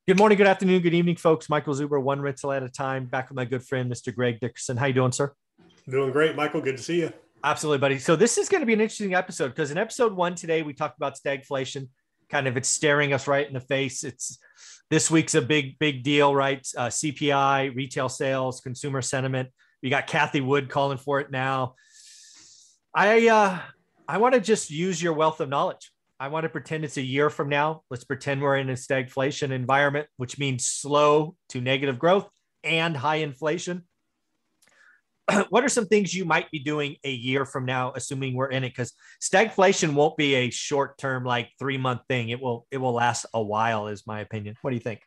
Good morning, good afternoon, good evening, folks. Michael Zuber, one rental at a time, back with my good friend, Mr. Greg Dickerson. How you doing, sir? Doing great, Michael. Good to see you. Absolutely, buddy. So this is going to be an interesting episode because in episode one today, we talked about stagflation. Kind of it's staring us right in the face. It's this week's a big deal, right? CPI, retail sales, consumer sentiment. We got Kathy Wood calling for it now. I uh, I want to just use your wealth of knowledge. I want to pretend it's a year from now. Let's pretend we're in a stagflation environment, which means slow to negative growth and high inflation. What are some things you might be doing a year from now, assuming we're in it? Because stagflation won't be a short term, like 3 month thing. It will last a while, is my opinion. What do you think?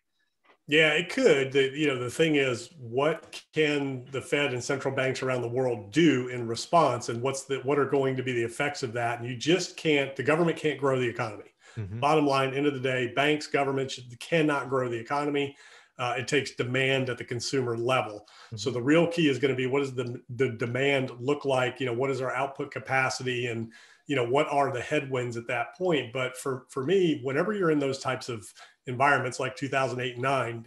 Yeah, it could. The thing is, what can the Fed and central banks around the world do in response, and what are going to be the effects of that? And you just can't. The government can't grow the economy. Mm-hmm. Bottom line, end of the day, banks, governments cannot grow the economy. It takes demand at the consumer level. So Mm-hmm. the real key is going to be, what does the demand look like? What is our output capacity, and what are the headwinds at that point? But for me, whenever you're in those types of environments like 2008 and 9,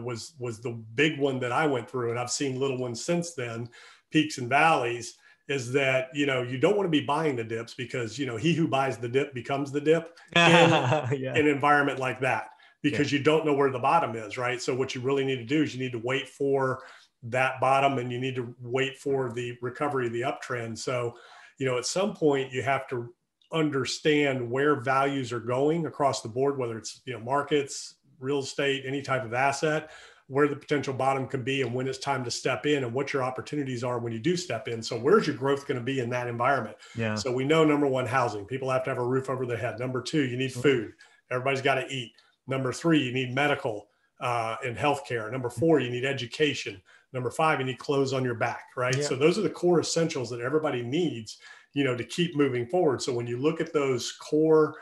was the big one that I went through, and I've seen little ones since then, peaks and valleys. Is that you don't want to be buying the dips, because he who buys the dip becomes the dip in Yeah. an environment like that, Yeah. because you don't know where the bottom is, right? So what you really need to do is you need to wait for that bottom, and you need to wait for the recovery of the uptrend. So at some point you have to understand where values are going across the board, whether it's markets, real estate, any type of asset, where the potential bottom can be, and when it's time to step in, and what your opportunities are when you do step in. So where's your growth going to be in that environment? Yeah. So we know, number one, housing. People have to have a roof over their head. Number two, you need food. Everybody's got to eat. Number three, you need medical and healthcare. Number four, you need education. Number five, you need clothes on your back, right? Yeah. So those are the core essentials that everybody needs, to keep moving forward. So when you look at those core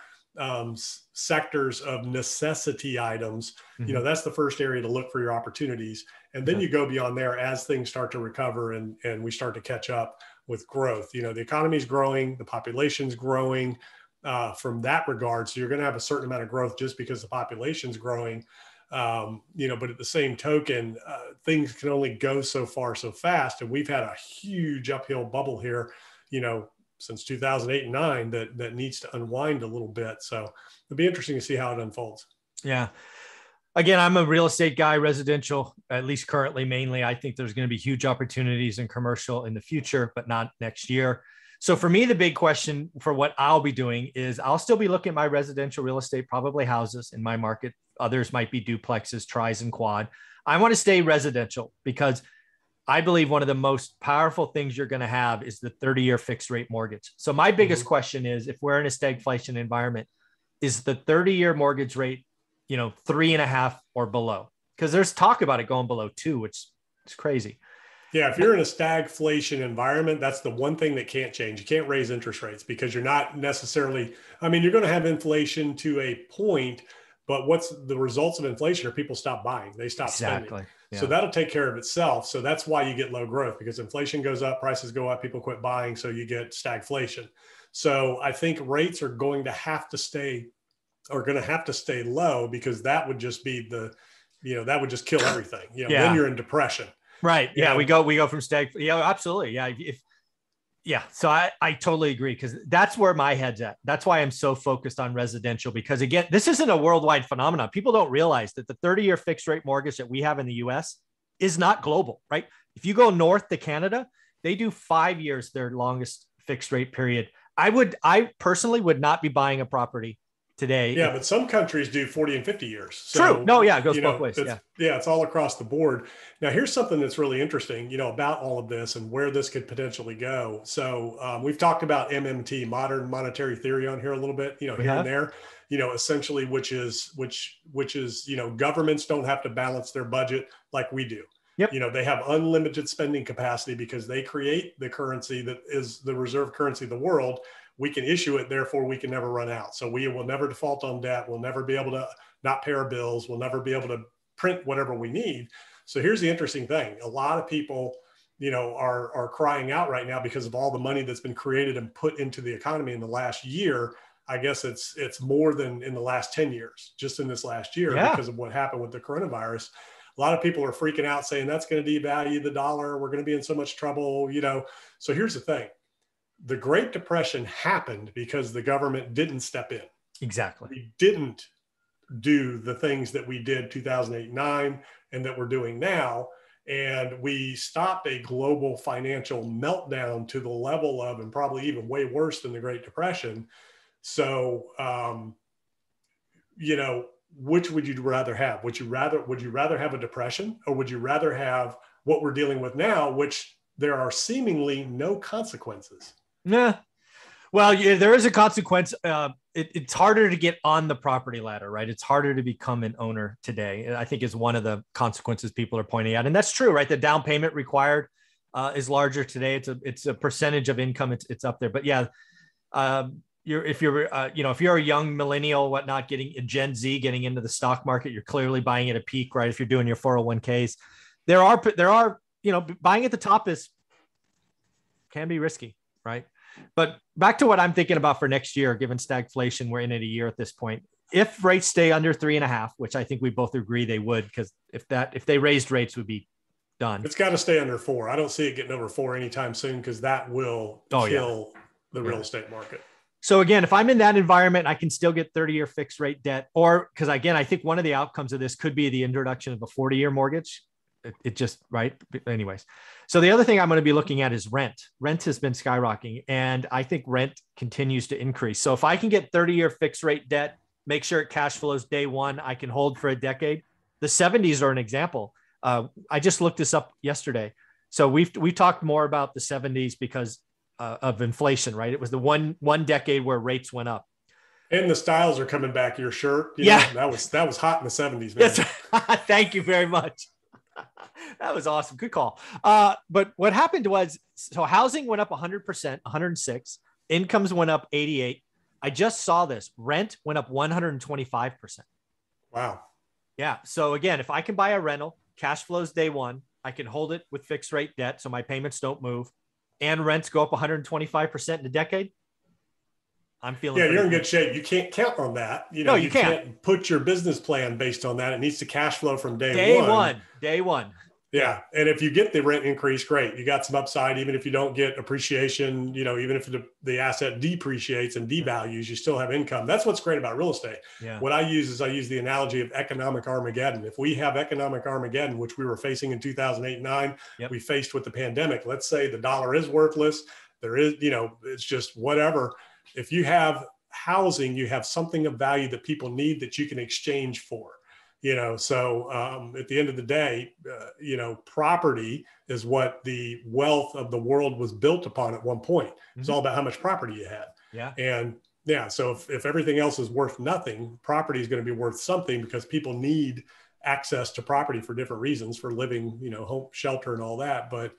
sectors of necessity items, Mm-hmm. that's the first area to look for your opportunities. And then Yeah. you go beyond there as things start to recover, and we start to catch up with growth. The economy is growing, the population's growing from that regard. So you're going to have a certain amount of growth just because the population's growing. But at the same token, things can only go so far so fast. And we've had a huge uphill bubble here, since 2008 and 9 that needs to unwind a little bit. So it'll be interesting to see how it unfolds. Yeah. Again, I'm a real estate guy, residential, at least currently, mainly. I think there's going to be huge opportunities in commercial in the future, but not next year. So for me, the big question for what I'll be doing is I'll still be looking at my residential real estate, probably houses in my market. Others might be duplexes, tris, and quad. I want to stay residential because I believe one of the most powerful things you're going to have is the 30-year fixed rate mortgage. So my biggest Mhm. question is, if we're in a stagflation environment, is the 30-year mortgage rate, 3.5 or below? Because there's talk about it going below 2, which is crazy. Yeah, if you're in a stagflation environment, that's the one thing that can't change. You can't raise interest rates, because you're not necessarily, you're going to have inflation to a point, but what's the results of inflation are people stop buying, they stop spending. Exactly. So Yeah. that'll take care of itself. So that's why you get low growth, because inflation goes up, prices go up, people quit buying. So you get stagflation. So I think rates are going to have to stay low, because that would just be that would just kill everything. Then Yeah. you're in depression. Right. Yeah. We And go from stag. Yeah, absolutely. Yeah. Yeah. So I totally agree, because that's where my head's at. That's why I'm so focused on residential, because again, this isn't a worldwide phenomenon. People don't realize that the 30-year fixed rate mortgage that we have in the US is not global, right? If you go north to Canada, they do 5 years, their longest fixed rate period. I personally would not be buying a property today. Yeah, but some countries do 40 and 50 years. True. So, No, yeah, it goes both ways. Yeah. it's all across the board. Now, here's something that's really interesting, about all of this and where this could potentially go. So we've talked about MMT, modern monetary theory, on here a little bit, We here and have. there, essentially, which is, governments don't have to balance their budget like we do. Yep. They have unlimited spending capacity, because they create the currency that is the reserve currency of the world. We can issue it, therefore we can never run out. So we will never default on debt. We'll never be able to not pay our bills. We'll never be able to print whatever we need. So here's the interesting thing. A lot of people, are crying out right now because of all the money that's been created and put into the economy in the last year. I guess it's more than in the last 10 years, just in this last year, because of what happened with the coronavirus. A lot of people are freaking out saying that's going to devalue the dollar. We're going to be in so much trouble, So here's the thing. The Great Depression happened because the government didn't step in. Exactly. We didn't do the things that we did 2008-9 and that we're doing now. And we stopped a global financial meltdown to the level of, and probably even way worse than the Great Depression. So, which would you rather have? Would you rather have a depression, or would you rather have what we're dealing with now, which there are seemingly no consequences? Yeah. Well, there is a consequence. It's harder to get on the property ladder, right? It's harder to become an owner today, I think, is one of the consequences people are pointing out. And that's true, right? The down payment required is larger today. It's a percentage of income. It's up there. But yeah, if you're a young millennial, whatnot, getting a Gen Z, getting into the stock market, you're clearly buying at a peak, right? If you're doing your 401ks, there are, buying at the top can be risky, right? But back to what I'm thinking about for next year, given stagflation, we're in it a year at this point. If rates stay under 3.5, which I think we both agree they would, because if they raised rates, would be done. It's got to stay under 4. I don't see it getting over 4 anytime soon, because that will kill the real estate market. So again, if I'm in that environment, I can still get 30-year fixed rate debt, or because again, I think one of the outcomes of this could be the introduction of a 40-year mortgage. It just, right. Anyways. So the other thing I'm going to be looking at is rent. Rent has been skyrocketing, and I think rent continues to increase. So if I can get 30-year fixed rate debt, make sure it cash flows day one, I can hold for a decade. The 70s are an example. I just looked this up yesterday. So we talked more about the 70s because of inflation, right? It was the one decade where rates went up. And the styles are coming back. Your shirt, that was hot in the 70s, man. Yes. Thank you very much. That was awesome. Good call. But what happened was, so housing went up 100%, 106. Incomes went up 88. I just saw this. Rent went up 125%. Wow. Yeah. So again, if I can buy a rental, cash flows day one, I can hold it with fixed rate debt so my payments don't move, and rents go up 125% in a decade, I'm feeling. Yeah, you're in good shape. You can't count on that. No, you can't put your business plan based on that. It needs to cash flow from day one. Day one. Yeah. And if you get the rent increase, great. You got some upside. Even if you don't get appreciation, even if the asset depreciates and devalues, you still have income. That's what's great about real estate. Yeah. What I use the analogy of economic Armageddon. If we have economic Armageddon, which we were facing in 2008-9, we faced with the pandemic. Let's say the dollar is worthless. There is, it's just whatever. If you have housing, you have something of value that people need that you can exchange for. So at the end of the day, property is what the wealth of the world was built upon at one point. It's all about how much property you had. Yeah. And so if everything else is worth nothing, property is going to be worth something, because people need access to property for different reasons, for living, home, shelter, and all that. But,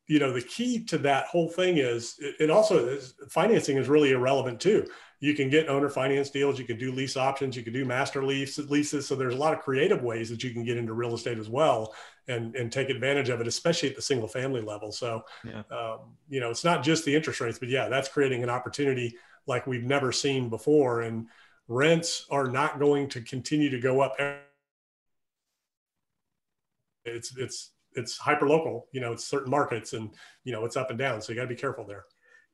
the key to that whole thing is, it also is, financing is really irrelevant too. You can get owner finance deals. You can do lease options. You can do master leases. So there's a lot of creative ways that you can get into real estate as well, and take advantage of it, especially at the single family level. So, it's not just the interest rates, but that's creating an opportunity like we've never seen before. And rents are not going to continue to go up. It's hyper local, it's certain markets, and, it's up and down. So you got to be careful there.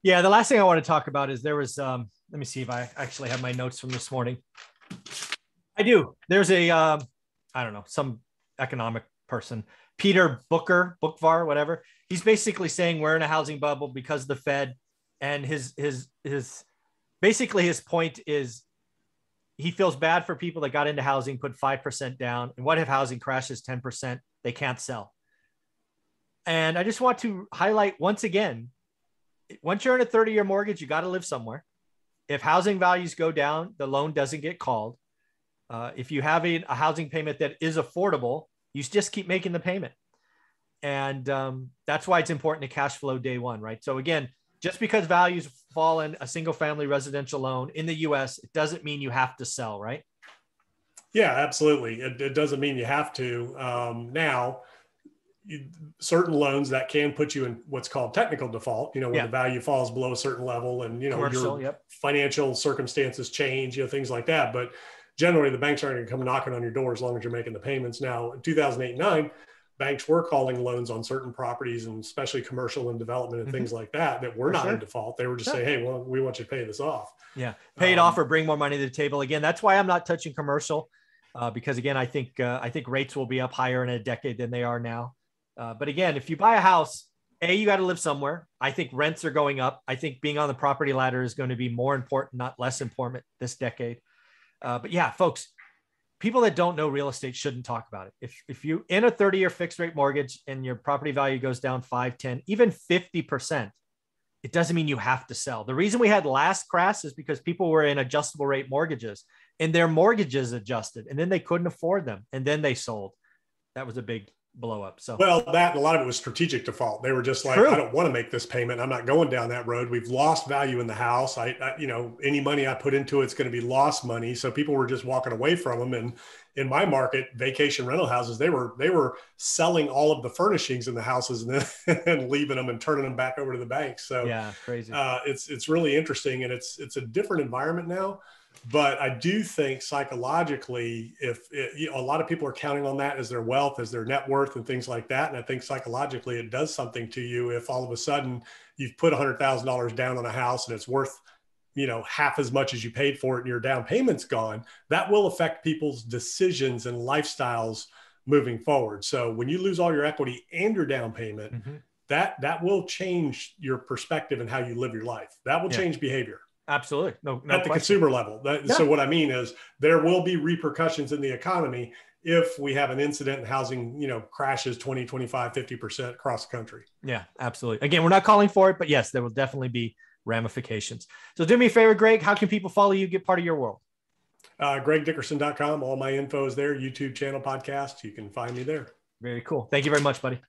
Yeah. The last thing I want to talk about is there was, let me see if I actually have my notes from this morning. I do. There's some economic person, Peter Bookvar, whatever. He's basically saying we're in a housing bubble because of the Fed. And his point is, he feels bad for people that got into housing, put 5% down. And what if housing crashes 10%? They can't sell. And I just want to highlight once again, once you're in a 30-year mortgage, you got to live somewhere. If housing values go down, the loan doesn't get called. If you have a housing payment that is affordable, you just keep making the payment. And that's why it's important to cash flow day one, right? So again, just because values fall in a single family residential loan in the US, it doesn't mean you have to sell, right? Yeah, absolutely. It doesn't mean you have to. Now, certain loans that can put you in what's called technical default, when the value falls below a certain level and, your financial circumstances change, things like that. But generally the banks aren't going to come knocking on your door as long as you're making the payments. Now, in 2008 and 9, banks were calling loans on certain properties, and especially commercial and development and things like that were not in default. They were just saying, hey, well, we want you to pay this off. Yeah. Pay it off or bring more money to the table. Again, that's why I'm not touching commercial because again, I think rates will be up higher in a decade than they are now. But again, if you buy a house, you got to live somewhere. I think rents are going up. I think being on the property ladder is going to be more important, not less important this decade. But yeah, folks, people that don't know real estate shouldn't talk about it. If you in a 30-year fixed rate mortgage and your property value goes down 5, 10, even 50%, it doesn't mean you have to sell. The reason we had last crash is because people were in adjustable rate mortgages and their mortgages adjusted and then they couldn't afford them. And then they sold. That was a big blow up. So, well, that, a lot of it was strategic default. They were just like, I don't want to make this payment. I'm not going down that road. We've lost value in the house. I any money I put into it's going to be lost money. So people were just walking away from them. And in my market, vacation rental houses, they were selling all of the furnishings in the houses and then leaving them and turning them back over to the banks. So yeah, crazy. It's really interesting, and it's a different environment now. But I do think psychologically, a lot of people are counting on that as their wealth, as their net worth and things like that. And I think psychologically it does something to you if all of a sudden you've put $100,000 down on a house and it's worth, half as much as you paid for it and your down payment's gone. That will affect people's decisions and lifestyles moving forward. So when you lose all your equity and your down payment, that will change your perspective and how you live your life. That will change behavior. Absolutely. No at the consumer level. So what I mean is there will be repercussions in the economy if we have an incident and housing, crashes 20, 25, 50% across the country. Yeah, absolutely. Again, we're not calling for it, but yes, there will definitely be ramifications. So do me a favor, Greg, how can people follow you, get part of your world? GregDickerson.com. All my info is there. YouTube channel, podcast. You can find me there. Very cool. Thank you very much, buddy.